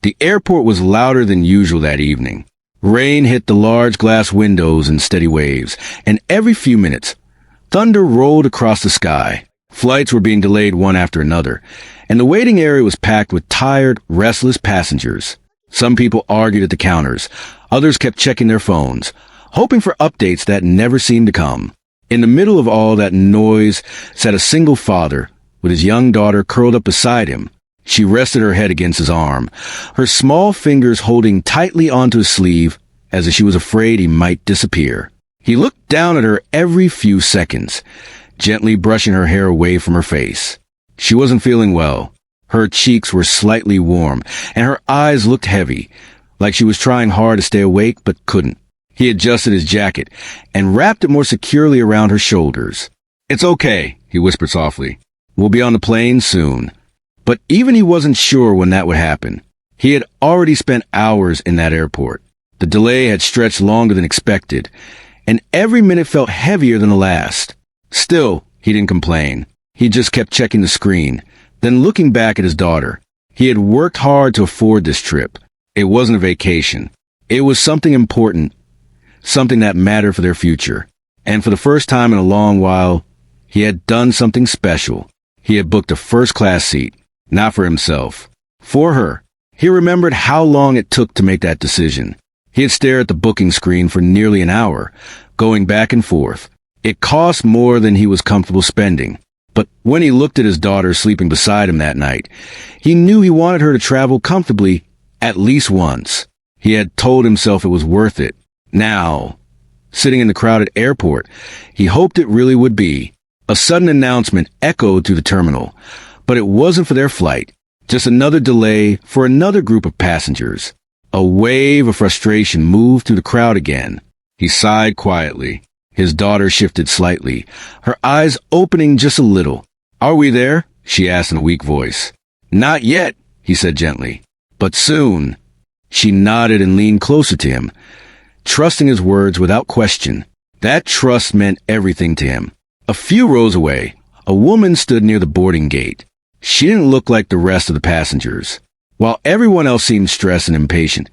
The airport was louder than usual that evening. Rain hit the large glass windows in steady waves, and every few minutes, thunder rolled across the sky. Flights were being delayed one after another, and the waiting area was packed with tired, restless passengers. Some people argued at the counters. Others kept checking their phones, hoping for updates that never seemed to come. In the middle of all that noise sat a single father, with his young daughter curled up beside him. She rested her head against his arm, her small fingers holding tightly onto his sleeve as if she was afraid he might disappear. He looked down at her every few seconds, gently brushing her hair away from her face. She wasn't feeling well. Her cheeks were slightly warm, and her eyes looked heavy, like she was trying hard to stay awake but couldn't. He adjusted his jacket and wrapped it more securely around her shoulders. "It's okay," he whispered softly. "We'll be on the plane soon." But even he wasn't sure when that would happen. He had already spent hours in that airport. The delay had stretched longer than expected, and every minute felt heavier than the last. Still, he didn't complain. He just kept checking the screen, then looking back at his daughter. He had worked hard to afford this trip. It wasn't a vacation. It was something important, something that mattered for their future. And for the first time in a long while, he had done something special. He had booked a first-class seat, not for himself, for her. He remembered how long it took to make that decision. He had stared at the booking screen for nearly an hour, going back and forth. It cost more than he was comfortable spending. But when he looked at his daughter sleeping beside him that night, he knew he wanted her to travel comfortably at least once. He had told himself it was worth it. Now, sitting in the crowded airport, he hoped it really would be. A sudden announcement echoed through the terminal, but it wasn't for their flight, just another delay for another group of passengers. A wave of frustration moved through the crowd again. He sighed quietly. His daughter shifted slightly, her eyes opening just a little. "Are we there?" she asked in a weak voice. "Not yet," he said gently. "But soon." She nodded and leaned closer to him, trusting his words without question. That trust meant everything to him. A few rows away, a woman stood near the boarding gate. She didn't look like the rest of the passengers. While everyone else seemed stressed and impatient,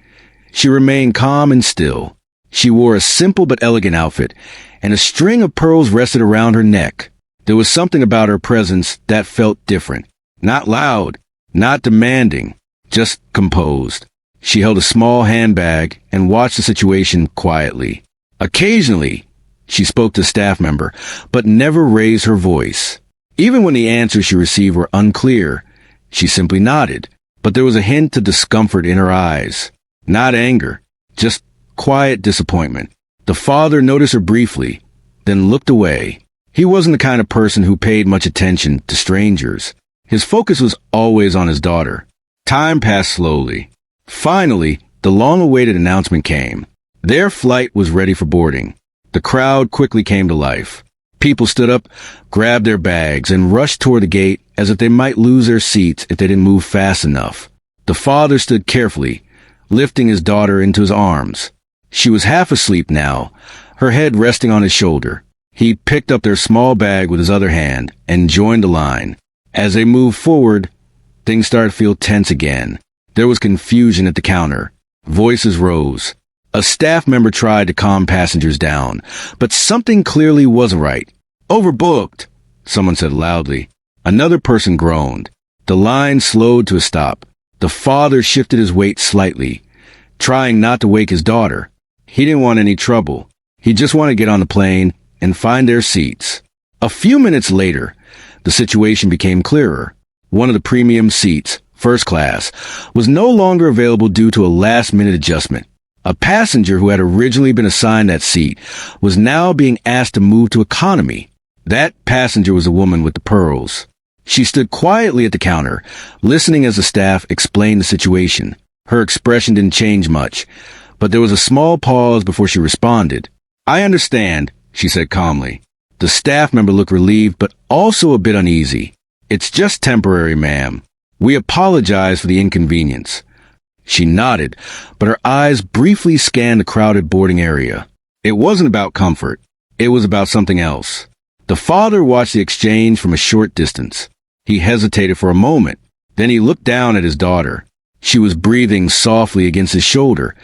she remained calm and still. She wore a simple but elegant outfit, and a string of pearls rested around her neck. There was something about her presence that felt different. Not loud, not demanding, just composed. She held a small handbag and watched the situation quietly. Occasionally, she spoke to a staff member, but never raised her voice. Even when the answers she received were unclear, she simply nodded. But there was a hint of discomfort in her eyes. Not anger, just quiet disappointment. The father noticed her briefly, then looked away. He wasn't the kind of person who paid much attention to strangers. His focus was always on his daughter. Time passed slowly. Finally, the long-awaited announcement came. Their flight was ready for boarding. The crowd quickly came to life. People stood up, grabbed their bags, and rushed toward the gate as if they might lose their seats if they didn't move fast enough. The father stood carefully, lifting his daughter into his arms. She was half asleep now, her head resting on his shoulder. He picked up their small bag with his other hand and joined the line. As they moved forward, things started to feel tense again. There was confusion at the counter. Voices rose. A staff member tried to calm passengers down, but something clearly wasn't right. "Overbooked," someone said loudly. Another person groaned. The line slowed to a stop. The father shifted his weight slightly, trying not to wake his daughter. He didn't want any trouble. He just wanted to get on the plane and find their seats. A few minutes later, the situation became clearer. One of the premium seats, first class, was no longer available due to a last-minute adjustment. A passenger who had originally been assigned that seat was now being asked to move to economy. That passenger was a woman with the pearls. She stood quietly at the counter, listening as the staff explained the situation. Her expression didn't change much, but there was a small pause before she responded. "I understand," she said calmly. The staff member looked relieved, but also a bit uneasy. "It's just temporary, ma'am. We apologize for the inconvenience." She nodded, but her eyes briefly scanned the crowded boarding area. It wasn't about comfort. It was about something else. The father watched the exchange from a short distance. He hesitated for a moment. Then he looked down at his daughter. She was breathing softly against his shoulder,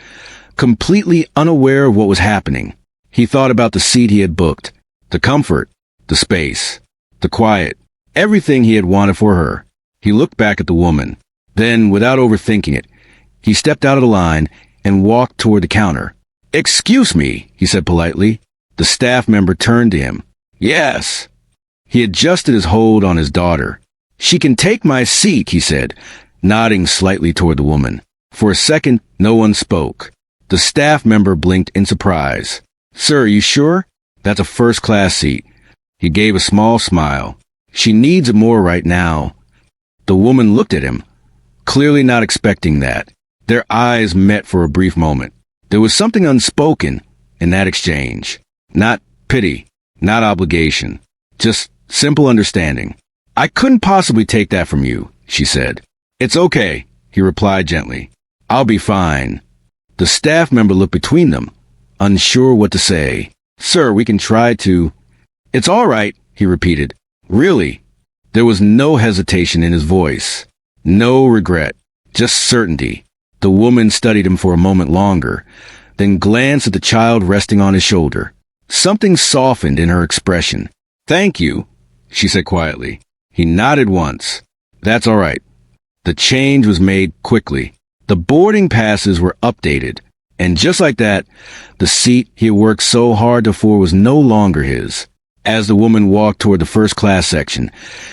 completely unaware of what was happening. He thought about the seat he had booked, the comfort, the space, the quiet, everything he had wanted for her. He looked back at the woman. Then, without overthinking it, he stepped out of the line and walked toward the counter. "Excuse me," he said politely. The staff member turned to him. "Yes." He adjusted his hold on his daughter. "She can take my seat," he said, nodding slightly toward the woman. For a second, no one spoke. The staff member blinked in surprise. "Sir, you sure? That's a first-class seat." He gave a small smile. "She needs it more right now." The woman looked at him, clearly not expecting that. Their eyes met for a brief moment. There was something unspoken in that exchange. Not pity, not obligation, just simple understanding. "I couldn't possibly take that from you," she said. "It's okay," he replied gently. "I'll be fine." The staff member looked between them, unsure what to say. "Sir, we can try to—" "It's all right," he repeated. "Really?" There was no hesitation in his voice, no regret, just certainty. The woman studied him for a moment longer, then glanced at the child resting on his shoulder. Something softened in her expression. "Thank you," she said quietly. He nodded once. "That's all right." The change was made quickly. The boarding passes were updated, and just like that, the seat he had worked so hard for was no longer his. As the woman walked toward the first-class section,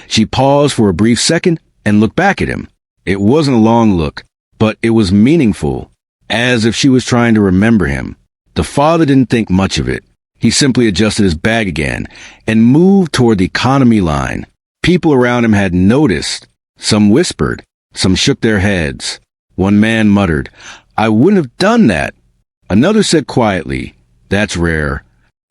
she paused for a brief second and looked back at him. It wasn't a long look, but it was meaningful, as if she was trying to remember him. The father didn't think much of it. He simply adjusted his bag again and moved toward the economy line. People around him had noticed. Some whispered, some shook their heads. One man muttered, "I wouldn't have done that." Another said quietly, "That's rare."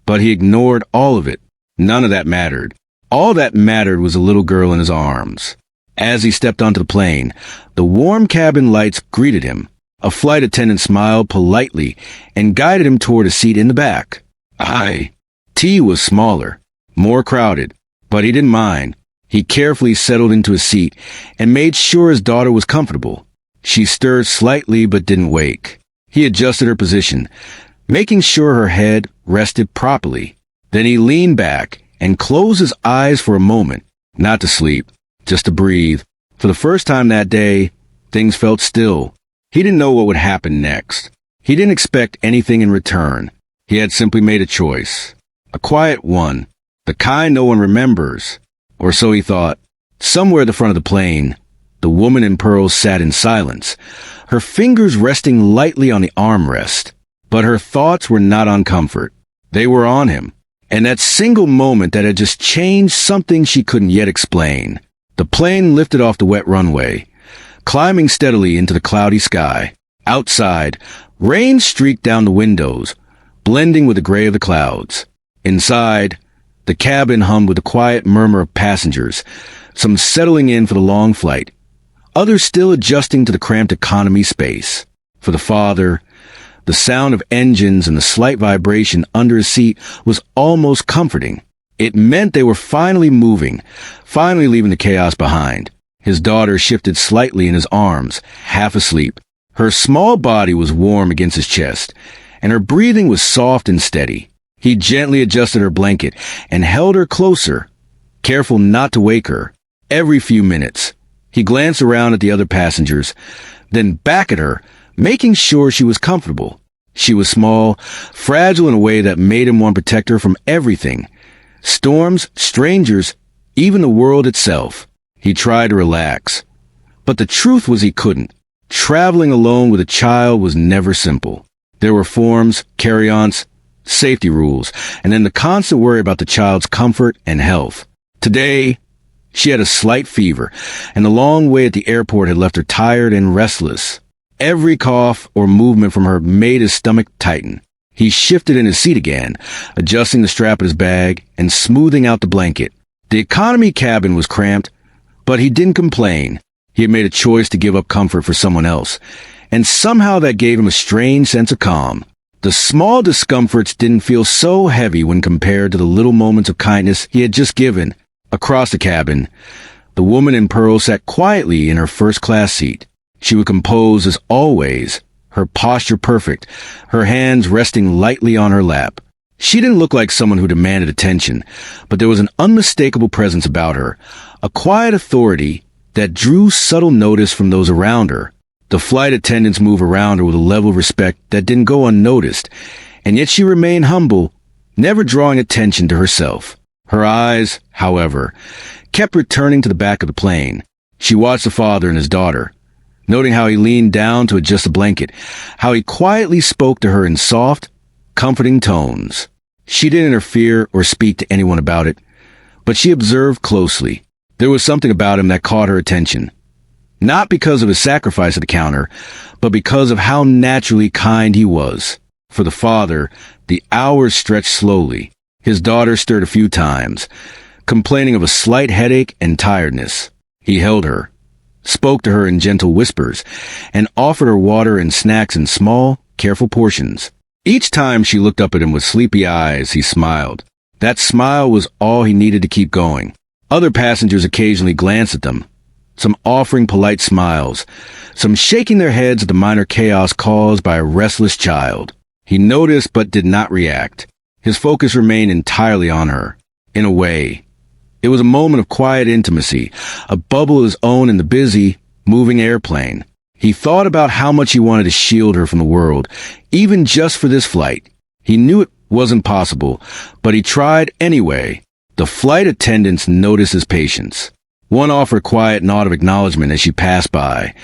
But he ignored all of it. None of that mattered. All that mattered was the little girl in his arms. As he stepped onto the plane, the warm cabin lights greeted him. A flight attendant smiled politely and guided him toward a seat in the back. T was smaller, more crowded, but he didn't mind. He carefully settled into a seat and made sure his daughter was comfortable. She stirred slightly but didn't wake. He adjusted her position, making sure her head rested properly. Then he leaned back and closed his eyes for a moment, not to sleep, just to breathe. For the first time that day, things felt still. He didn't know what would happen next. He didn't expect anything in return. He had simply made a choice. A quiet one, the kind no one remembers. Or so he thought. Somewhere at the front of the plane, the woman in pearls sat in silence, her fingers resting lightly on the armrest. But her thoughts were not on comfort. They were on him. And that single moment that had just changed something she couldn't yet explain. The plane lifted off the wet runway, climbing steadily into the cloudy sky. Outside, rain streaked down the windows, blending with the gray of the clouds. Inside, the cabin hummed with the quiet murmur of passengers, some settling in for the long flight, others still adjusting to the cramped economy space. For the father, the sound of engines and the slight vibration under his seat was almost comforting. It meant they were finally moving, finally leaving the chaos behind. His daughter shifted slightly in his arms, half asleep. Her small body was warm against his chest, and her breathing was soft and steady. He gently adjusted her blanket and held her closer, careful not to wake her. Every few minutes, he glanced around at the other passengers, then back at her, making sure she was comfortable. She was small, fragile in a way that made him want to protect her from everything. Storms, strangers, even the world itself. He tried to relax. But the truth was he couldn't. Traveling alone with a child was never simple. There were forms, carry-ons, safety rules, and then the constant worry about the child's comfort and health. Today, she had a slight fever, and the long wait at the airport had left her tired and restless. Every cough or movement from her made his stomach tighten. He shifted in his seat again, adjusting the strap of his bag and smoothing out the blanket. The economy cabin was cramped, but he didn't complain. He had made a choice to give up comfort for someone else, and somehow that gave him a strange sense of calm. The small discomforts didn't feel so heavy when compared to the little moments of kindness he had just given. Across the cabin, the woman in pearl sat quietly in her first-class seat. She would compose as always, her posture perfect, her hands resting lightly on her lap. She didn't look like someone who demanded attention, but there was an unmistakable presence about her, a quiet authority that drew subtle notice from those around her. The flight attendants moved around her with a level of respect that didn't go unnoticed, and yet she remained humble, never drawing attention to herself. Her eyes, however, kept returning to the back of the plane. She watched the father and his daughter, noting how he leaned down to adjust a blanket, how he quietly spoke to her in soft, comforting tones. She didn't interfere or speak to anyone about it, but she observed closely. There was something about him that caught her attention. Not because of his sacrifice at the counter, but because of how naturally kind he was. For the father, the hours stretched slowly. His daughter stirred a few times, complaining of a slight headache and tiredness. He held her, spoke to her in gentle whispers, and offered her water and snacks in small, careful portions. Each time she looked up at him with sleepy eyes, he smiled. That smile was all he needed to keep going. Other passengers occasionally glanced at them, some offering polite smiles, some shaking their heads at the minor chaos caused by a restless child. He noticed but did not react. His focus remained entirely on her. In a way, it was a moment of quiet intimacy, a bubble of his own in the busy, moving airplane. He thought about how much he wanted to shield her from the world, even just for this flight. He knew it wasn't possible, but he tried anyway. The flight attendants noticed his patience. One offered a quiet nod of acknowledgement as she passed by,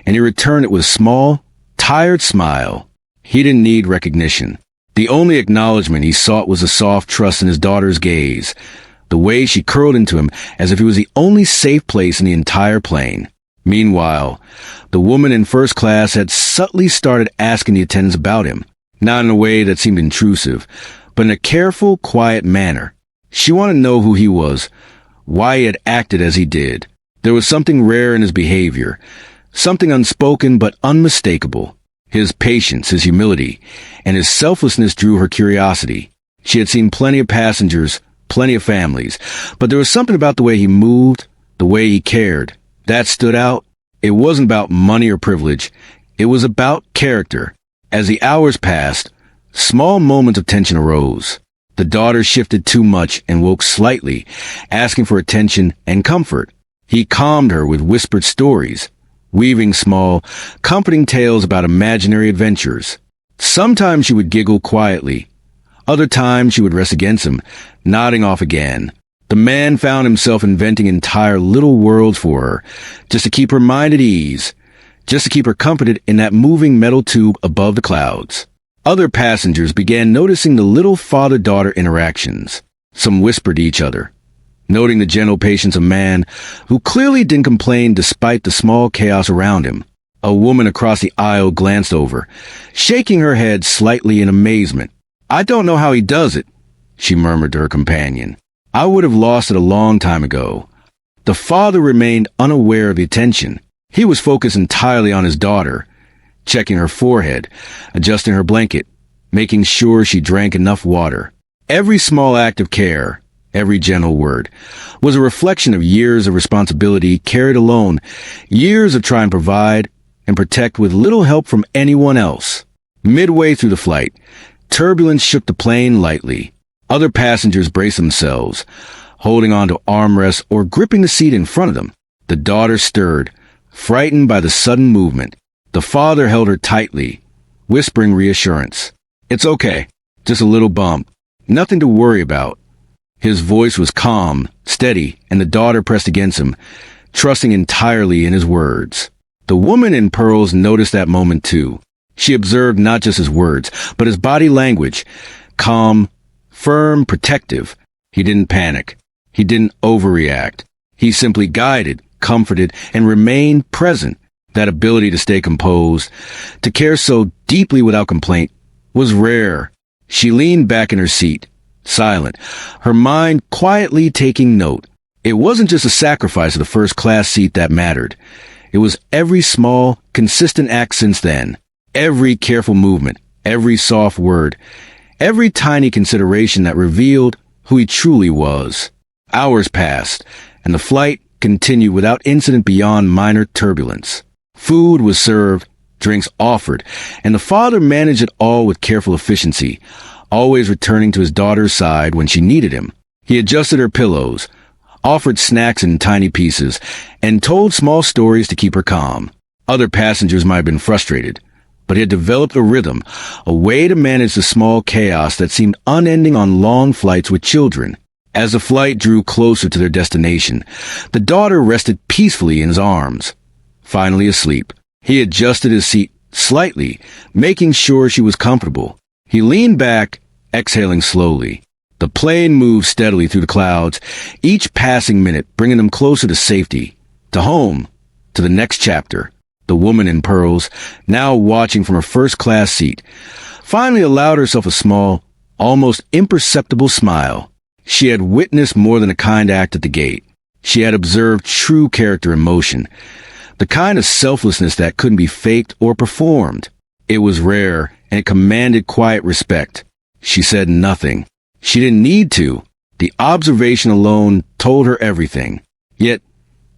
and he returned it with a small, tired smile. He didn't need recognition. The only acknowledgement he sought was the soft trust in his daughter's gaze, the way she curled into him as if he was the only safe place in the entire plane. Meanwhile, the woman in first class had subtly started asking the attendants about him, not in a way that seemed intrusive, but in a careful, quiet manner. She wanted to know who he was, why he had acted as he did. There was something rare in his behavior, something unspoken but unmistakable. His patience, his humility, and his selflessness drew her curiosity. She had seen plenty of passengers, plenty of families, but there was something about the way he moved, the way he cared, that stood out. It wasn't about money or privilege. It was about character. As the hours passed, small moments of tension arose. The daughter shifted too much and woke slightly, asking for attention and comfort. He calmed her with whispered stories, weaving small, comforting tales about imaginary adventures. Sometimes she would giggle quietly. Other times she would rest against him, nodding off again. The man found himself inventing entire little worlds for her, just to keep her mind at ease, just to keep her comforted in that moving metal tube above the clouds. Other passengers began noticing the little father-daughter interactions. Some whispered to each other, noting the gentle patience of man who clearly didn't complain despite the small chaos around him. A woman across the aisle glanced over, shaking her head slightly in amazement. "I don't know how he does it," she murmured to her companion. "I would have lost it a long time ago." The father remained unaware of the attention. He was focused entirely on his daughter, checking her forehead, adjusting her blanket, making sure she drank enough water. Every small act of care, every gentle word, was a reflection of years of responsibility carried alone, years of trying to provide and protect with little help from anyone else. Midway through the flight, turbulence shook the plane lightly. Other passengers braced themselves, holding onto armrests or gripping the seat in front of them. The daughter stirred, frightened by the sudden movement. The father held her tightly, whispering reassurance. "It's okay, just a little bump, nothing to worry about." His voice was calm, steady, and the daughter pressed against him, trusting entirely in his words. The woman in pearls noticed that moment too. She observed not just his words, but his body language, calm, firm, protective. He didn't panic. He didn't overreact. He simply guided, comforted, and remained present. That ability to stay composed, to care so deeply without complaint, was rare. She leaned back in her seat, silent, her mind quietly taking note. It wasn't just a sacrifice of the first-class seat that mattered. It was every small, consistent act since then. Every careful movement, every soft word, every tiny consideration that revealed who he truly was. Hours passed, and the flight continued without incident beyond minor turbulence. Food was served, drinks offered, and the father managed it all with careful efficiency, always returning to his daughter's side when she needed him. He adjusted her pillows, offered snacks in tiny pieces, and told small stories to keep her calm. Other passengers might have been frustrated, but he had developed a rhythm, a way to manage the small chaos that seemed unending on long flights with children. As the flight drew closer to their destination, the daughter rested peacefully in his arms. Finally asleep, he adjusted his seat slightly, making sure she was comfortable. He leaned back, exhaling slowly. The plane moved steadily through the clouds, each passing minute bringing them closer to safety, to home, to the next chapter. The woman in pearls, now watching from her first-class seat, finally allowed herself a small, almost imperceptible smile. She had witnessed more than a kind act at the gate. She had observed true character in motion, the kind of selflessness that couldn't be faked or performed. It was rare, and it commanded quiet respect. She said nothing. She didn't need to. The observation alone told her everything. Yet,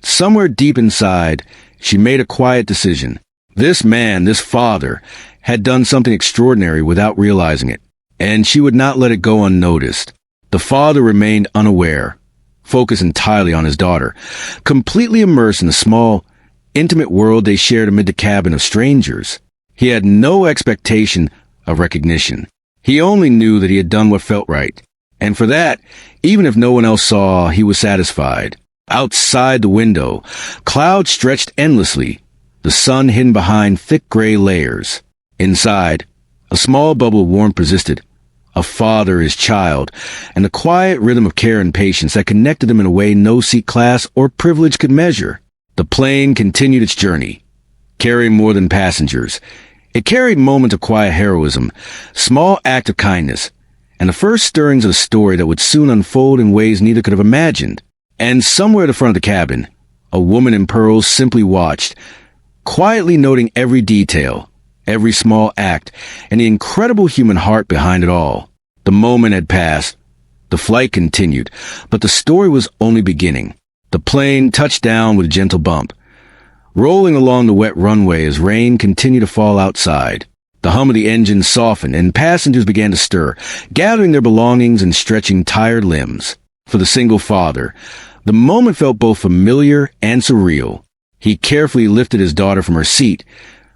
somewhere deep inside, she made a quiet decision. This man, this father, had done something extraordinary without realizing it, and she would not let it go unnoticed. The father remained unaware, focused entirely on his daughter, completely immersed in the small, intimate world they shared amid the cabin of strangers. He had no expectation of recognition. He only knew that he had done what felt right, and for that, even if no one else saw, he was satisfied. Outside the window, clouds stretched endlessly, the sun hidden behind thick gray layers. Inside, a small bubble of warmth persisted, a father, his child, and the quiet rhythm of care and patience that connected them in a way no seat class or privilege could measure. The plane continued its journey, carrying more than passengers. It carried moments of quiet heroism, small acts of kindness, and the first stirrings of a story that would soon unfold in ways neither could have imagined. And somewhere at the front of the cabin, a woman in pearls simply watched, quietly noting every detail, every small act, and the incredible human heart behind it all. The moment had passed. The flight continued, but the story was only beginning. The plane touched down with a gentle bump, rolling along the wet runway as rain continued to fall outside. The hum of the engine softened, and passengers began to stir, gathering their belongings and stretching tired limbs. For the single father, the moment felt both familiar and surreal. He carefully lifted his daughter from her seat,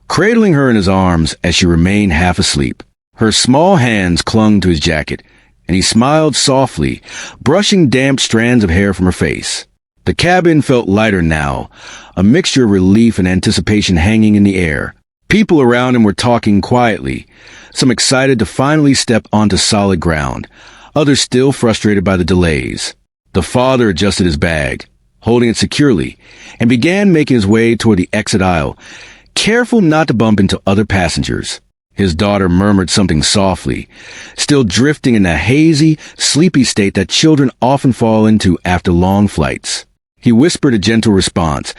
cradling her in his arms as she remained half asleep. Her small hands clung to his jacket, and he smiled softly, brushing damp strands of hair from her face. The cabin felt lighter now, a mixture of relief and anticipation hanging in the air. People around him were talking quietly, some excited to finally step onto solid ground, others still frustrated by the delays. The father adjusted his bag, holding it securely, and began making his way toward the exit aisle, careful not to bump into other passengers. His daughter murmured something softly, still drifting in that hazy, sleepy state that children often fall into after long flights. He whispered a gentle response,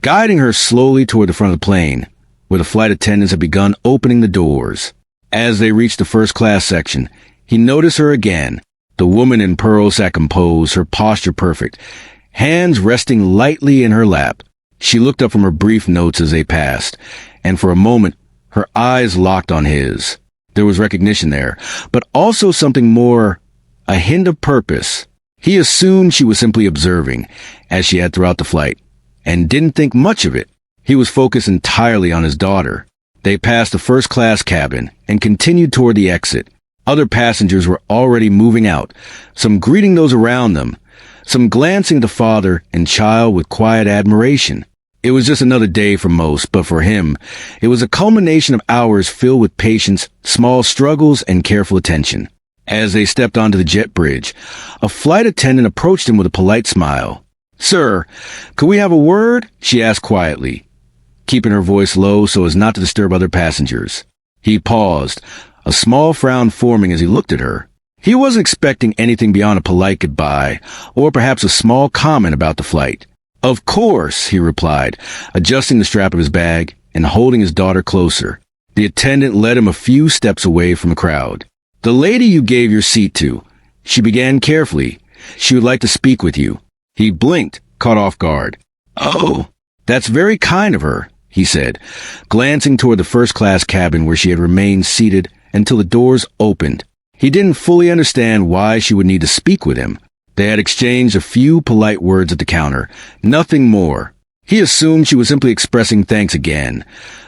guiding her slowly toward the front of the plane, where the flight attendants had begun opening the doors. As they reached the first-class section, he noticed her again. The woman in pearls sat composed, her posture perfect, hands resting lightly in her lap. She looked up from her brief notes as they passed, and for a moment, her eyes locked on his. There was recognition there, but also something more, a hint of purpose. He assumed she was simply observing, as she had throughout the flight, and didn't think much of it. He was focused entirely on his daughter. They passed the first-class cabin and continued toward the exit. Other passengers were already moving out, some greeting those around them, some glancing at the father and child with quiet admiration. It was just another day for most, but for him, it was a culmination of hours filled with patience, small struggles, and careful attention. As they stepped onto the jet bridge, a flight attendant approached him with a polite smile. "Sir, could we have a word?" she asked quietly, keeping her voice low so as not to disturb other passengers. He paused, a small frown forming as he looked at her. He wasn't expecting anything beyond a polite goodbye, or perhaps a small comment about the flight. "Of course," he replied, adjusting the strap of his bag and holding his daughter closer. The attendant led him a few steps away from the crowd. "The lady you gave your seat to," she began carefully. "She would like to speak with you." He blinked, caught off guard. "Oh, that's very kind of her," he said, glancing toward the first-class cabin where she had remained seated until the doors opened. He didn't fully understand why she would need to speak with him. They had exchanged a few polite words at the counter, nothing more. He assumed she was simply expressing thanks again,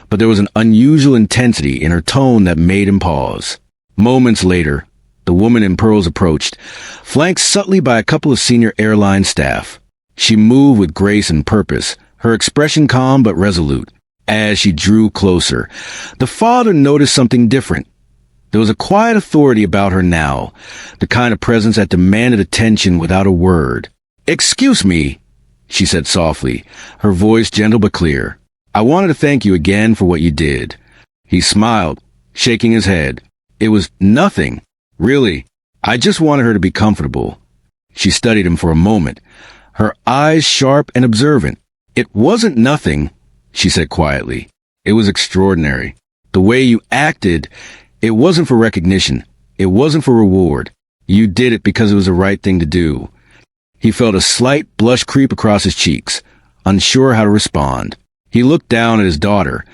but there was an unusual intensity in her tone that made him pause. Moments later, the woman in pearls approached, flanked subtly by a couple of senior airline staff. She moved with grace and purpose, her expression calm but resolute. As she drew closer, the father noticed something different. There was a quiet authority about her now, the kind of presence that demanded attention without a word. "Excuse me," she said softly, her voice gentle but clear. "I wanted to thank you again for what you did." He smiled, shaking his head. "It was nothing. Really, I just wanted her to be comfortable." She studied him for a moment, her eyes sharp and observant. "It wasn't nothing," she said quietly. "It was extraordinary. The way you acted, it wasn't for recognition. It wasn't for reward. You did it because it was the right thing to do." He felt a slight blush creep across his cheeks, unsure how to respond. He looked down at his daughter,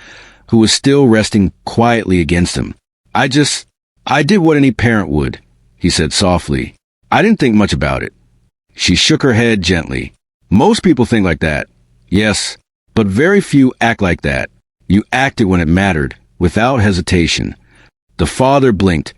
who was still resting quietly against him. I did what any parent would," he said softly. "I didn't think much about it." She shook her head gently. "Most people think like that. Yes, but very few act like that. You acted when it mattered, without hesitation." The father blinked,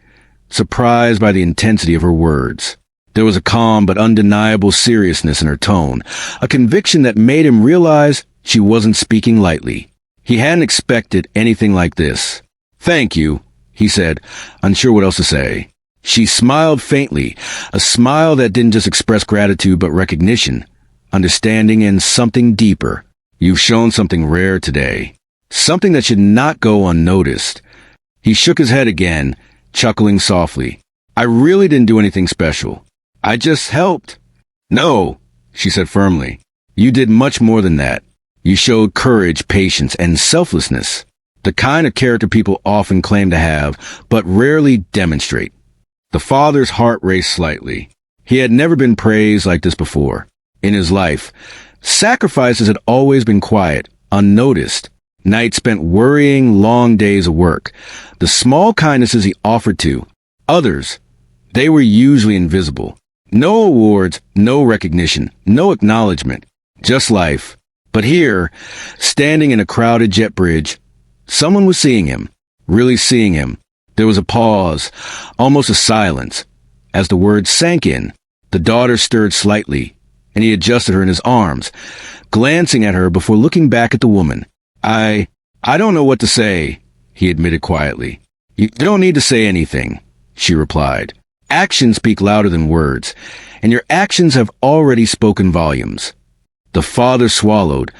surprised by the intensity of her words. There was a calm but undeniable seriousness in her tone, a conviction that made him realize she wasn't speaking lightly. He hadn't expected anything like this. "Thank you," he said, unsure what else to say. She smiled faintly, a smile that didn't just express gratitude but recognition, understanding, and something deeper. "You've shown something rare today, something that should not go unnoticed." He shook his head again, chuckling softly. "I really didn't do anything special. I just helped." "No," she said firmly. "You did much more than that. You showed courage, patience, and selflessness. The kind of character people often claim to have, but rarely demonstrate." The father's heart raced slightly. He had never been praised like this before. In his life, sacrifices had always been quiet, unnoticed. Nights spent worrying, long days of work. The small kindnesses he offered to others, they were usually invisible. No awards, no recognition, no acknowledgement, just life. But here, standing in a crowded jet bridge, someone was seeing him, really seeing him. There was a pause, almost a silence. As the words sank in, the daughter stirred slightly, and he adjusted her in his arms, glancing at her before looking back at the woman. I don't know what to say," he admitted quietly. You don't need to say anything," she replied. "Actions speak louder than words, and your actions have already spoken volumes." The father swallowed,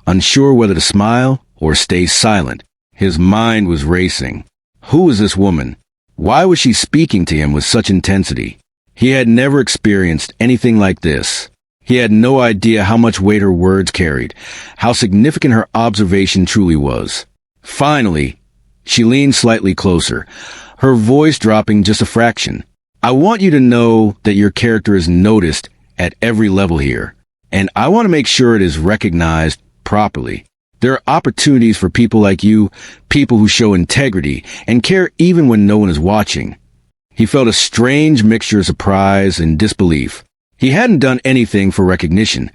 unsure whether to smile or stay silent. His mind was racing. Who was this woman? Why was she speaking to him with such intensity? He had never experienced anything like this. He had no idea how much weight her words carried, how significant her observation truly was. Finally, she leaned slightly closer, her voice dropping just a fraction. "I want you to know that your character is noticed at every level here, and I want to make sure it is recognized properly. There are opportunities for people like you, people who show integrity and care even when no one is watching." He felt a strange mixture of surprise and disbelief. He hadn't done anything for recognition,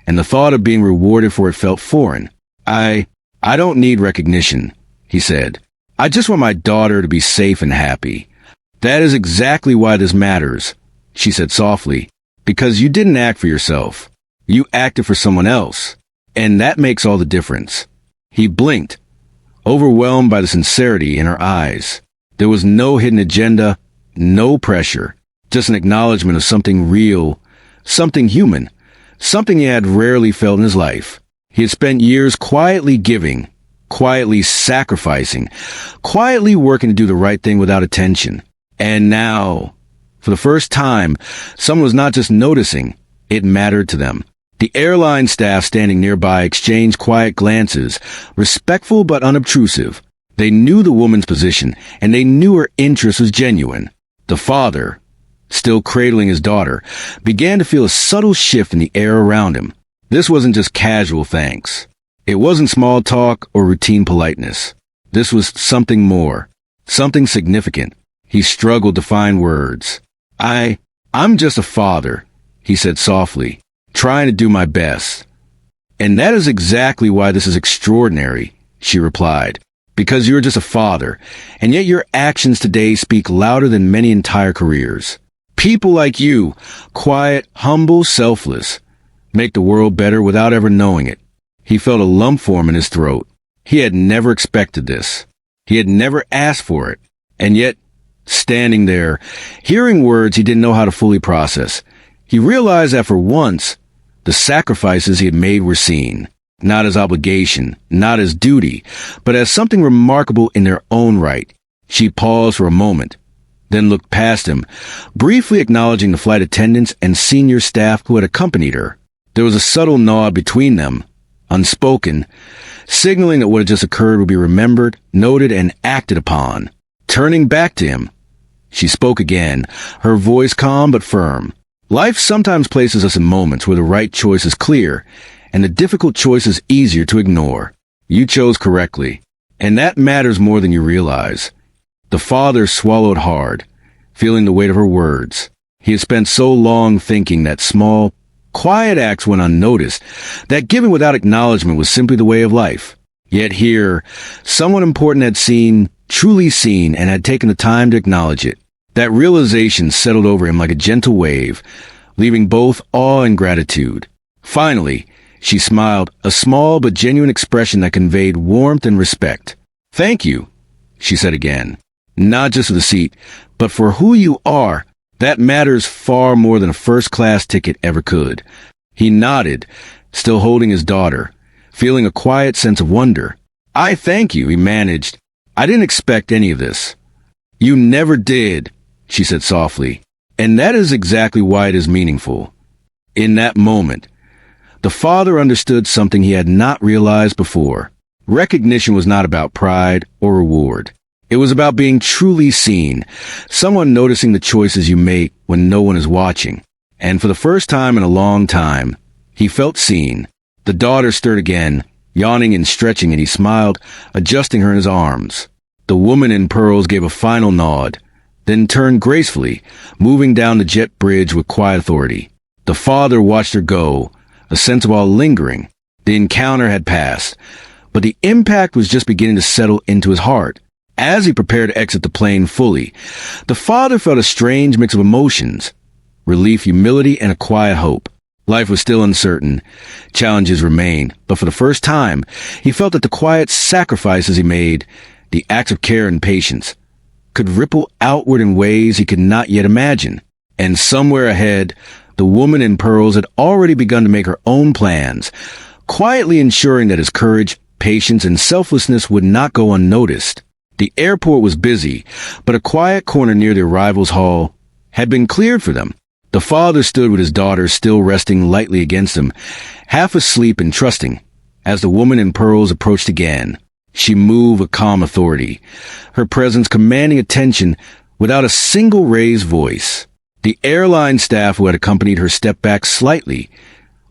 and the thought of being rewarded for it felt foreign. I don't need recognition," he said. "I just want my daughter to be safe and happy. That is exactly why this matters," she said softly, "because you didn't act for yourself. You acted for someone else, and that makes all the difference." He blinked, overwhelmed by the sincerity in her eyes. There was no hidden agenda, no pressure, just an acknowledgement of something real, something human, something he had rarely felt in his life. He had spent years quietly giving, quietly sacrificing, quietly working to do the right thing without attention. And now, for the first time, someone was not just noticing, it mattered to them. The airline staff standing nearby exchanged quiet glances, respectful but unobtrusive. They knew the woman's position, and they knew her interest was genuine. The father, still cradling his daughter, began to feel a subtle shift in the air around him. This wasn't just casual thanks. It wasn't small talk or routine politeness. This was something more, something significant. He struggled to find words. I'm just a father, he said softly, trying to do my best. And that is exactly why this is extraordinary, she replied. Because you're just a father, and yet your actions today speak louder than many entire careers. People like you, quiet, humble, selfless, make the world better without ever knowing it. He felt a lump form in his throat. He had never expected this. He had never asked for it. And yet, standing there, hearing words he didn't know how to fully process, he realized that for once, the sacrifices he had made were seen. Not as obligation, not as duty, but as something remarkable in their own right. She paused for a moment, then looked past him, briefly acknowledging the flight attendants and senior staff who had accompanied her. There was a subtle nod between them, unspoken, signaling that what had just occurred would be remembered, noted, and acted upon. Turning back to him, she spoke again, her voice calm but firm. Life sometimes places us in moments where the right choice is clear, and the difficult choice is easier to ignore. You chose correctly, and that matters more than you realize. The father swallowed hard, feeling the weight of her words. He had spent so long thinking that small, quiet acts went unnoticed, that giving without acknowledgement was simply the way of life. Yet here, someone important had seen, truly seen, and had taken the time to acknowledge it. That realization settled over him like a gentle wave, leaving both awe and gratitude. Finally, she smiled, a small but genuine expression that conveyed warmth and respect. "Thank you," she said again. "Not just for the seat, but for who you are. That matters far more than a first-class ticket ever could." He nodded, still holding his daughter, feeling a quiet sense of wonder. "I thank you," he managed. "I didn't expect any of this." "You never did," she said softly. "And that is exactly why it is meaningful." In that moment, the father understood something he had not realized before. Recognition was not about pride or reward. It was about being truly seen, someone noticing the choices you make when no one is watching. And for the first time in a long time, he felt seen. The daughter stirred again, yawning and stretching, and he smiled, adjusting her in his arms. The woman in pearls gave a final nod, then turned gracefully, moving down the jet bridge with quiet authority. The father watched her go, a sense of awe lingering. The encounter had passed, but the impact was just beginning to settle into his heart. As he prepared to exit the plane fully, the father felt a strange mix of emotions, relief, humility, and a quiet hope. Life was still uncertain. Challenges remained, but for the first time, he felt that the quiet sacrifices he made, the acts of care and patience, could ripple outward in ways he could not yet imagine. And somewhere ahead, the woman in pearls had already begun to make her own plans, quietly ensuring that his courage, patience, and selflessness would not go unnoticed. The airport was busy, but a quiet corner near the arrivals hall had been cleared for them. The father stood with his daughter still resting lightly against him, half asleep and trusting. As the woman in pearls approached again, she moved with calm authority, her presence commanding attention without a single raised voice. The airline staff who had accompanied her stepped back slightly,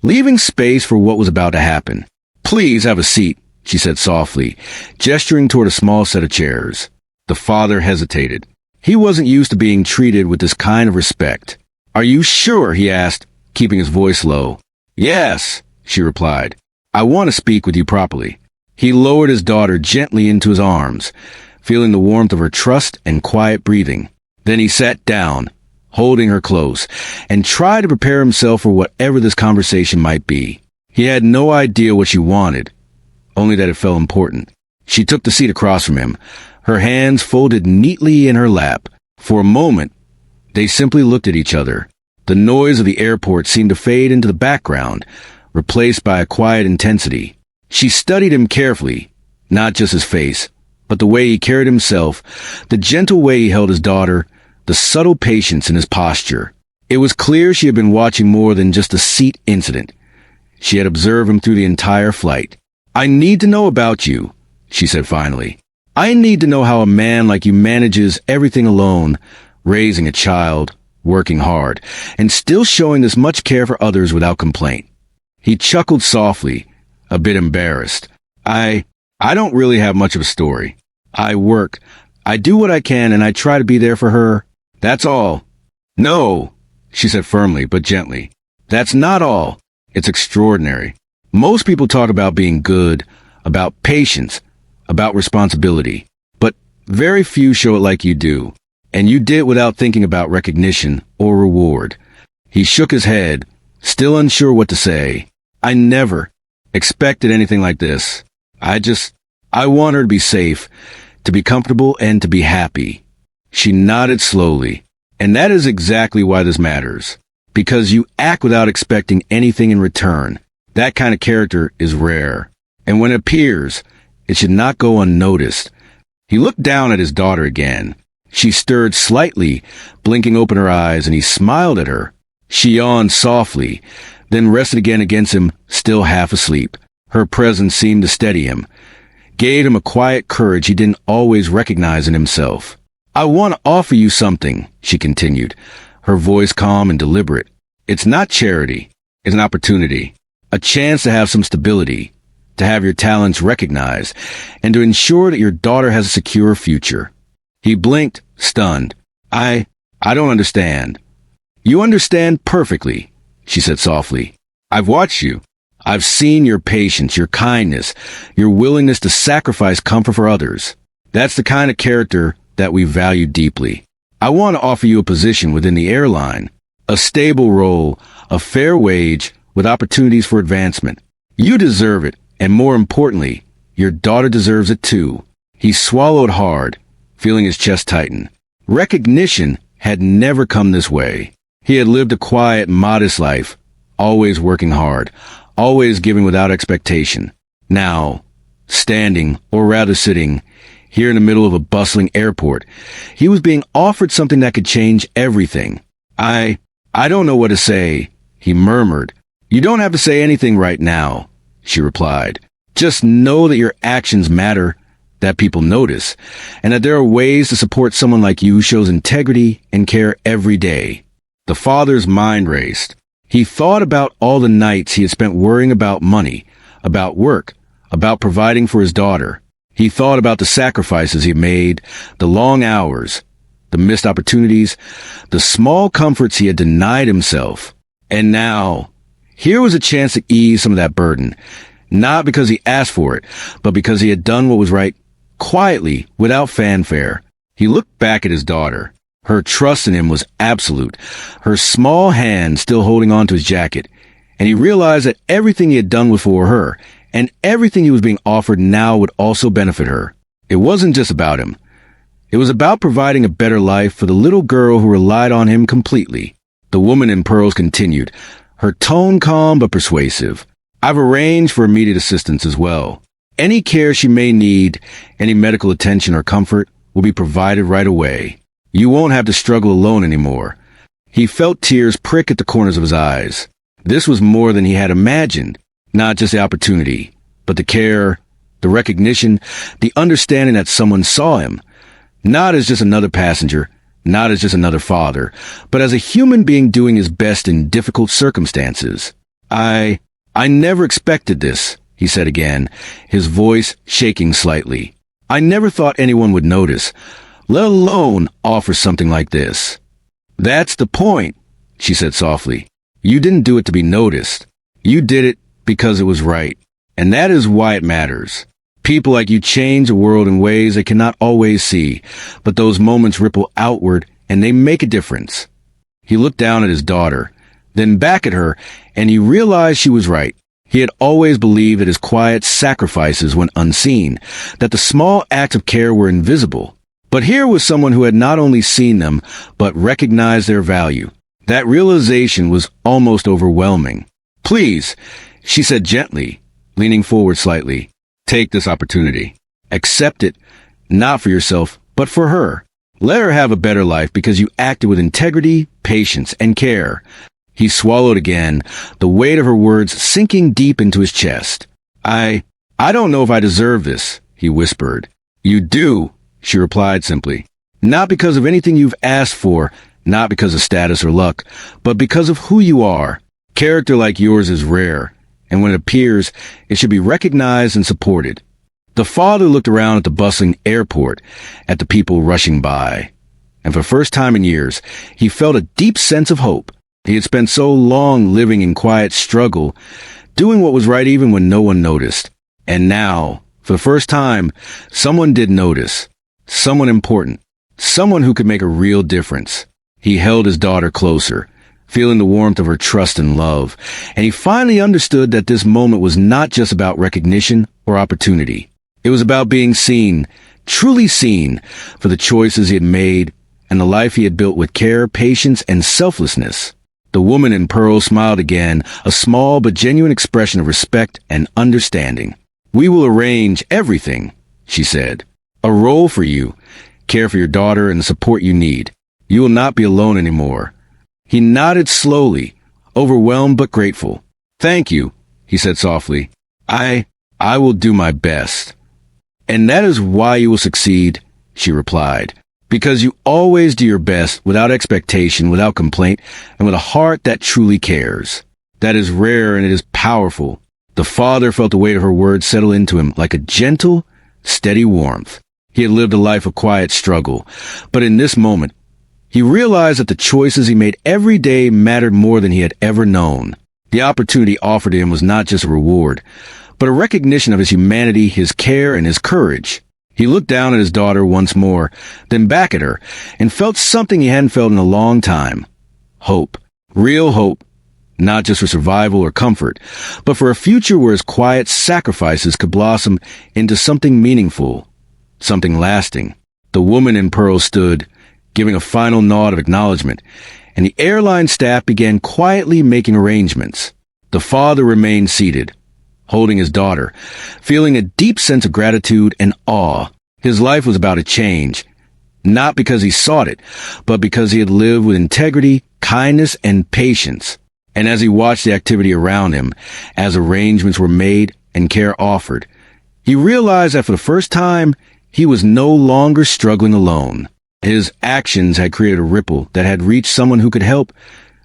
leaving space for what was about to happen. "Please have a seat," she said softly, gesturing toward a small set of chairs. The father hesitated. He wasn't used to being treated with this kind of respect. "Are you sure?" he asked, keeping his voice low. "Yes," she replied. "I want to speak with you properly." He lowered his daughter gently into his arms, feeling the warmth of her trust and quiet breathing. Then he sat down, holding her close, and tried to prepare himself for whatever this conversation might be. He had no idea what she wanted, only that it felt important. She took the seat across from him, her hands folded neatly in her lap. For a moment, they simply looked at each other. The noise of the airport seemed to fade into the background, replaced by a quiet intensity. She studied him carefully, not just his face, but the way he carried himself, the gentle way he held his daughter, the subtle patience in his posture. It was clear she had been watching more than just a seat incident. She had observed him through the entire flight. "I need to know about you," she said finally. "I need to know how a man like you manages everything alone, raising a child, working hard, and still showing this much care for others without complaint." He chuckled softly, a bit embarrassed. I don't really have much of a story. I work. I do what I can and I try to be there for her. That's all. No, she said firmly but gently. That's not all. It's extraordinary. Most people talk about being good, about patience, about responsibility, but very few show it like you do. And you did without thinking about recognition or reward. He shook his head, still unsure what to say. I never expected anything like this. I want her to be safe, to be comfortable, and to be happy. She nodded slowly. And that is exactly why this matters. Because you act without expecting anything in return. That kind of character is rare. And when it appears, it should not go unnoticed. He looked down at his daughter again. She stirred slightly, blinking open her eyes, and he smiled at her. She yawned softly, then rested again against him, still half asleep. Her presence seemed to steady him, gave him a quiet courage he didn't always recognize in himself. I want to offer you something, she continued, her voice calm and deliberate. It's not charity. It's an opportunity. A chance to have some stability, to have your talents recognized, and to ensure that your daughter has a secure future. He blinked, stunned. I don't understand. You understand perfectly, she said softly. I've watched you. I've seen your patience, your kindness, your willingness to sacrifice comfort for others. That's the kind of character that we value deeply. I want to offer you a position within the airline, a stable role, a fair wage, with opportunities for advancement. You deserve it, and more importantly, your daughter deserves it too. He swallowed hard, feeling his chest tighten. Recognition had never come this way. He had lived a quiet, modest life, always working hard, always giving without expectation. Now, standing, or rather sitting, here in the middle of a bustling airport, he was being offered something that could change everything. I don't know what to say, he murmured. You don't have to say anything right now, she replied. Just know that your actions matter, that people notice, and that there are ways to support someone like you who shows integrity and care every day. The father's mind raced. He thought about all the nights he had spent worrying about money, about work, about providing for his daughter. He thought about the sacrifices he made, the long hours, the missed opportunities, the small comforts he had denied himself. And now, here was a chance to ease some of that burden, not because he asked for it, but because he had done what was right, quietly, without fanfare. He looked back at his daughter. Her trust in him was absolute, her small hand still holding on to his jacket, and he realized that everything he had done was for her, and everything he was being offered now would also benefit her. It wasn't just about him. It was about providing a better life for the little girl who relied on him completely. The woman in pearls continued, her tone calm but persuasive. I've arranged for immediate assistance as well. Any care she may need, any medical attention or comfort, will be provided right away. You won't have to struggle alone anymore. He felt tears prick at the corners of his eyes. This was more than he had imagined. Not just the opportunity, but the care, the recognition, the understanding that someone saw him. Not as just another passenger, not as just another father, but as a human being doing his best in difficult circumstances. I never expected this, he said again, his voice shaking slightly. I never thought anyone would notice, let alone offer something like this. That's the point, she said softly. You didn't do it to be noticed. You did it because it was right. And that is why it matters. People like you change the world in ways they cannot always see, but those moments ripple outward and they make a difference. He looked down at his daughter, then back at her, and he realized she was right. He had always believed that his quiet sacrifices went unseen, that the small acts of care were invisible. But here was someone who had not only seen them, but recognized their value. That realization was almost overwhelming. Please, she said gently, leaning forward slightly, take this opportunity. Accept it, not for yourself, but for her. Let her have a better life because you acted with integrity, patience, and care. He swallowed again, the weight of her words sinking deep into his chest. I don't know if I deserve this, he whispered. You do, she replied simply. Not because of anything you've asked for, not because of status or luck, but because of who you are. Character like yours is rare. and when it appears, it should be recognized and supported. The father looked around at the bustling airport, at the people rushing by, and for the first time in years, he felt a deep sense of hope. He had spent so long living in quiet struggle, doing what was right even when no one noticed. And now, for the first time, someone did notice. Someone important. Someone who could make a real difference. He held his daughter closer, feeling the warmth of her trust and love, and he finally understood that this moment was not just about recognition or opportunity. It was about being seen, truly seen, for the choices he had made and the life he had built with care, patience, and selflessness. The woman in pearl smiled again, a small but genuine expression of respect and understanding. "We will arrange everything," she said. "A role for you, care for your daughter, and the support you need. You will not be alone anymore." He nodded slowly, overwhelmed but grateful. "Thank you," he said softly. I will do my best." "And that is why you will succeed," she replied. "Because you always do your best, without expectation, without complaint, and with a heart that truly cares. That is rare and it is powerful." The father felt the weight of her words settle into him like a gentle, steady warmth. He had lived a life of quiet struggle, but in this moment, he realized that the choices he made every day mattered more than he had ever known. The opportunity offered him was not just a reward, but a recognition of his humanity, his care, and his courage. He looked down at his daughter once more, then back at her, and felt something he hadn't felt in a long time. Hope. Real hope. Not just for survival or comfort, but for a future where his quiet sacrifices could blossom into something meaningful, something lasting. The woman in pearl stood, giving a final nod of acknowledgement, and the airline staff began quietly making arrangements. The father remained seated, holding his daughter, feeling a deep sense of gratitude and awe. His life was about to change, not because he sought it, but because he had lived with integrity, kindness, and patience. And as he watched the activity around him, as arrangements were made and care offered, he realized that for the first time, he was no longer struggling alone. His actions had created a ripple that had reached someone who could help,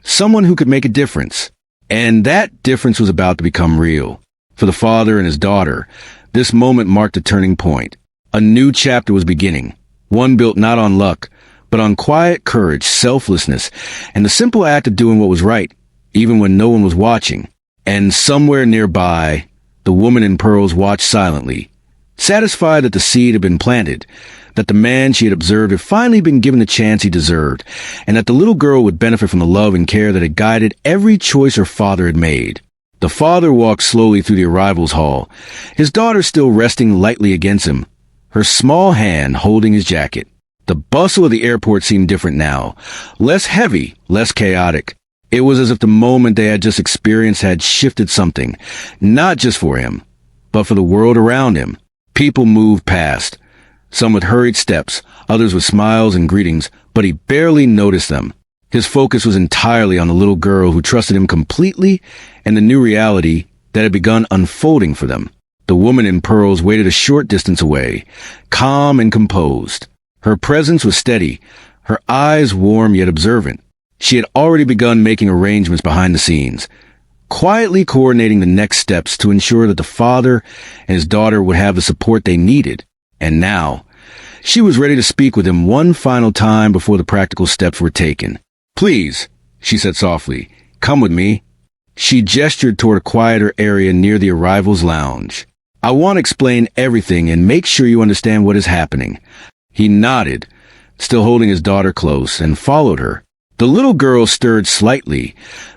someone who could make a difference. And that difference was about to become real. For the father and his daughter, this moment marked a turning point. A new chapter was beginning, one built not on luck, but on quiet courage, selflessness, and the simple act of doing what was right, even when no one was watching. And somewhere nearby, the woman in pearls watched silently, satisfied that the seed had been planted, that the man she had observed had finally been given the chance he deserved, and that the little girl would benefit from the love and care that had guided every choice her father had made. The father walked slowly through the arrivals hall, his daughter still resting lightly against him, her small hand holding his jacket. The bustle of the airport seemed different now, less heavy, less chaotic. It was as if the moment they had just experienced had shifted something, not just for him, but for the world around him. People moved past, some with hurried steps, others with smiles and greetings, but he barely noticed them. His focus was entirely on the little girl who trusted him completely and the new reality that had begun unfolding for them. The woman in pearls waited a short distance away, calm and composed. Her presence was steady, her eyes warm yet observant. She had already begun making arrangements behind the scenes, quietly coordinating the next steps to ensure that the father and his daughter would have the support they needed. And now, she was ready to speak with him one final time before the practical steps were taken. "Please," she said softly, "come with me." She gestured toward a quieter area near the arrivals lounge. "I want to explain everything and make sure you understand what is happening." He nodded, still holding his daughter close, and followed her. The little girl stirred slightly,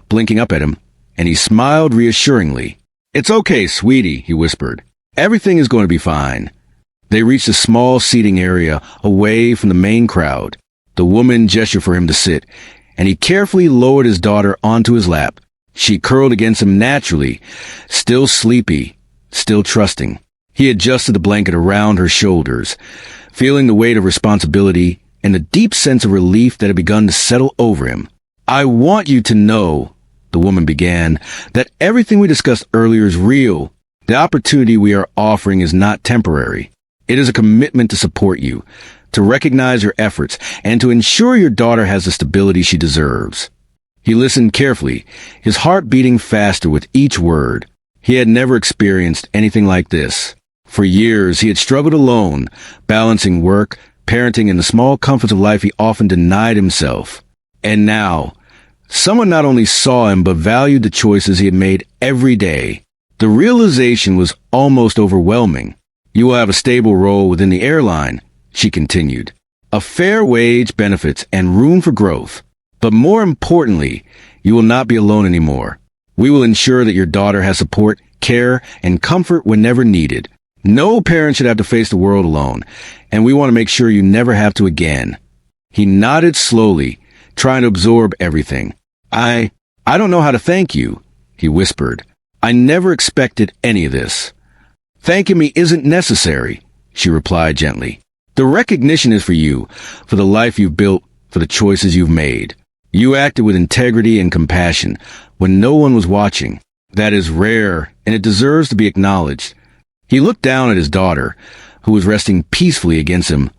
blinking up at him, and he smiled reassuringly. "It's okay, sweetie," he whispered. "Everything is going to be fine." They reached a small seating area away from the main crowd. The woman gestured for him to sit, and he carefully lowered his daughter onto his lap. She curled against him naturally, still sleepy, still trusting. He adjusted the blanket around her shoulders, feeling the weight of responsibility and the deep sense of relief that had begun to settle over him. "I want you to know," the woman began, "that everything we discussed earlier is real. The opportunity we are offering is not temporary. It is a commitment to support you, to recognize your efforts, and to ensure your daughter has the stability she deserves." He listened carefully, his heart beating faster with each word. He had never experienced anything like this. For years, he had struggled alone, balancing work, parenting, and the small comforts of life he often denied himself. And now, someone not only saw him but valued the choices he had made every day. The realization was almost overwhelming. You will have a stable role within the airline, she continued. A fair wage, benefits, and room for growth. But more importantly, you will not be alone anymore. We will ensure that your daughter has support, care, and comfort whenever needed. No parent should have to face the world alone, and we want to make sure you never have to again. He nodded slowly, trying to absorb everything. I don't know how to thank you, he whispered. I never expected any of this. Thanking me isn't necessary, she replied gently. The recognition is for you, for the life you've built, for the choices you've made. You acted with integrity and compassion when no one was watching. That is rare, and it deserves to be acknowledged. He looked down at his daughter, who was resting peacefully against him,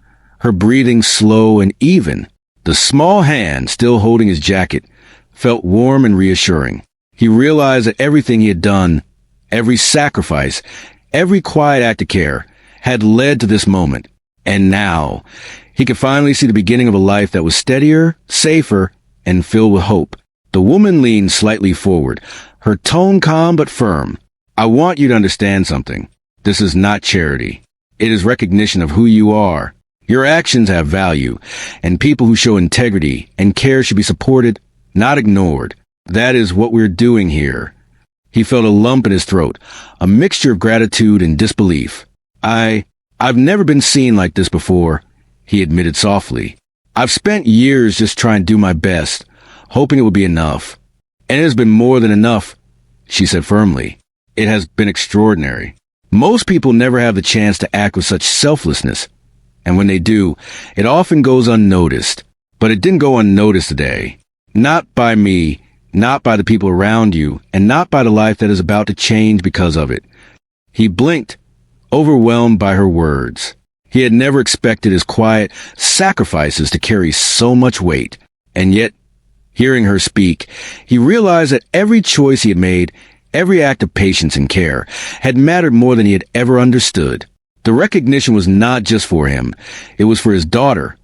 her breathing slow and even. The small hand, still holding his jacket, felt warm and reassuring. He realized that everything he had done, every sacrifice, every quiet act of care, had led to this moment. And now, he could finally see the beginning of a life that was steadier, safer, and filled with hope. The woman leaned slightly forward, her tone calm but firm. I want you to understand something. This is not charity. It is recognition of who you are. Your actions have value, and people who show integrity and care should be supported, not ignored. That is what we're doing here. He felt a lump in his throat, a mixture of gratitude and disbelief. I've never been seen like this before, he admitted softly. I've spent years just trying to do my best, hoping it would be enough. And it has been more than enough, she said firmly. It has been extraordinary. Most people never have the chance to act with such selflessness, and when they do, it often goes unnoticed. But it didn't go unnoticed today. Not by me, not by the people around you, and not by the life that is about to change because of it. He blinked, overwhelmed by her words. He had never expected his quiet sacrifices to carry so much weight. And yet, hearing her speak, he realized that every choice he had made, every act of patience and care, had mattered more than he had ever understood. The recognition was not just for him. It was for his daughter,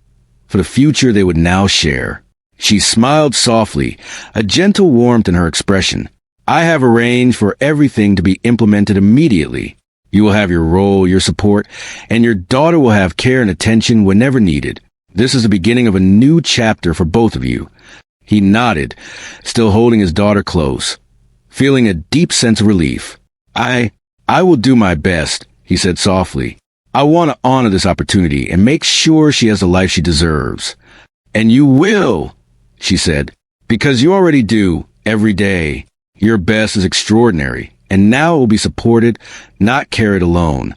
for the future they would now share. She smiled softly, a gentle warmth in her expression. I have arranged for everything to be implemented immediately. You will have your role, your support, and your daughter will have care and attention whenever needed. This is the beginning of a new chapter for both of you. He nodded, still holding his daughter close, feeling a deep sense of relief. I will do my best, he said softly. I want to honor this opportunity and make sure she has the life she deserves. And you will, she said, because you already do, every day. Your best is extraordinary, and now it will be supported, not carried alone.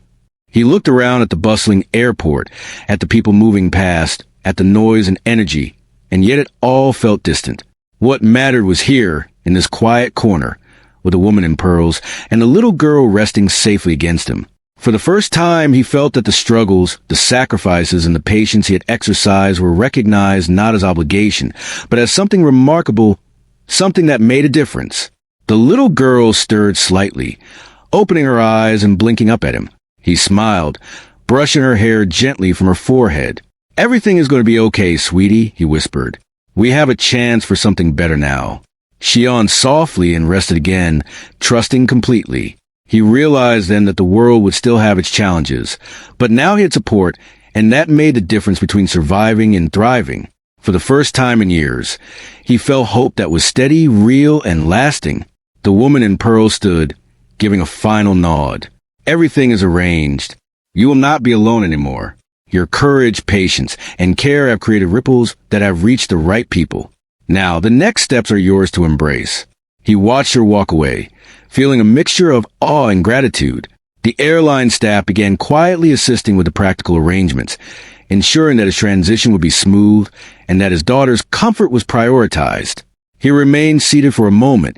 He looked around at the bustling airport, at the people moving past, at the noise and energy, and yet it all felt distant. What mattered was here, in this quiet corner, with a woman in pearls and a little girl resting safely against him. For the first time, he felt that the struggles, the sacrifices, and the patience he had exercised were recognized not as obligation, but as something remarkable, something that made a difference. The little girl stirred slightly, opening her eyes and blinking up at him. He smiled, brushing her hair gently from her forehead. Everything is going to be okay, sweetie, he whispered. We have a chance for something better now. She yawned softly and rested again, trusting completely. He realized then that the world would still have its challenges, but now he had support, and that made the difference between surviving and thriving. For the first time in years, he felt hope that was steady, real, and lasting. The woman in pearls stood, giving a final nod. Everything is arranged. You will not be alone anymore. Your courage, patience, and care have created ripples that have reached the right people. Now, the next steps are yours to embrace. He watched her walk away, feeling a mixture of awe and gratitude. The airline staff began quietly assisting with the practical arrangements, ensuring that his transition would be smooth and that his daughter's comfort was prioritized. He remained seated for a moment,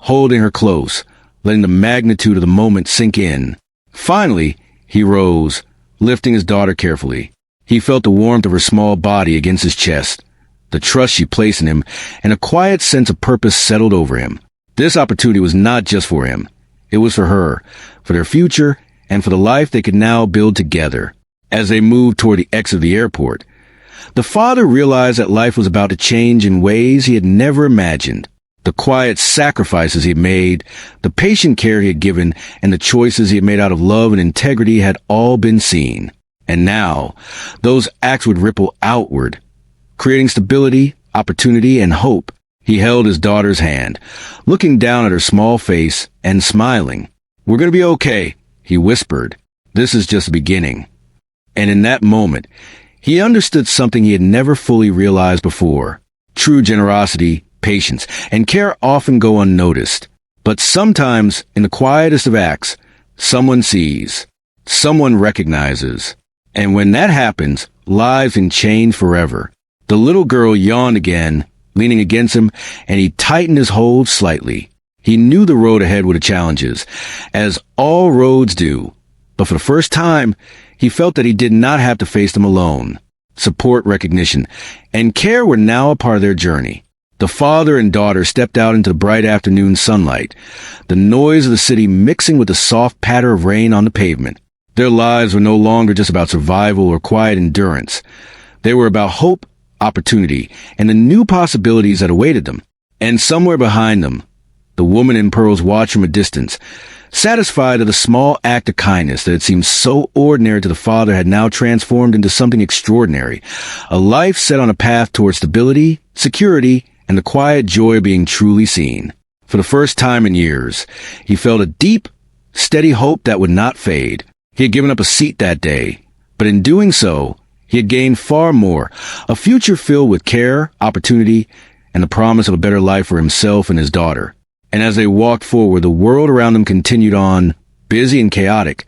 holding her close, letting the magnitude of the moment sink in. Finally, he rose, lifting his daughter carefully. He felt the warmth of her small body against his chest, the trust she placed in him, and a quiet sense of purpose settled over him. This opportunity was not just for him. It was for her, for their future, and for the life they could now build together. As they moved toward the exit of the airport, the father realized that life was about to change in ways he had never imagined. The quiet sacrifices he had made, the patient care he had given, and the choices he had made out of love and integrity had all been seen. And now, those acts would ripple outward, creating stability, opportunity, and hope. He held his daughter's hand, looking down at her small face and smiling. "We're going to be okay," he whispered. "This is just the beginning." And in that moment, he understood something he had never fully realized before. True generosity, patience, and care often go unnoticed. But sometimes, in the quietest of acts, someone sees, someone recognizes. And when that happens, lives can change forever. The little girl yawned again, leaning against him, and he tightened his hold slightly. He knew the road ahead would have challenges, as all roads do. But for the first time, he felt that he did not have to face them alone. Support, recognition, and care were now a part of their journey. The father and daughter stepped out into the bright afternoon sunlight, the noise of the city mixing with the soft patter of rain on the pavement. Their lives were no longer just about survival or quiet endurance. They were about hope, opportunity, and the new possibilities that awaited them. And somewhere behind them, the woman in pearls watched from a distance, satisfied that the small act of kindness that had seemed so ordinary to the father had now transformed into something extraordinary, a life set on a path towards stability, security, and the quiet joy of being truly seen. For the first time in years, he felt a deep, steady hope that would not fade. He had given up a seat that day, but in doing so, he had gained far more, a future filled with care, opportunity, and the promise of a better life for himself and his daughter. And as they walked forward, the world around them continued on, busy and chaotic.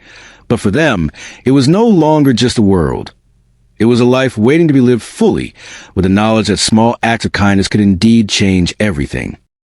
But for them, it was no longer just a world. It was a life waiting to be lived fully, with the knowledge that small acts of kindness could indeed change everything.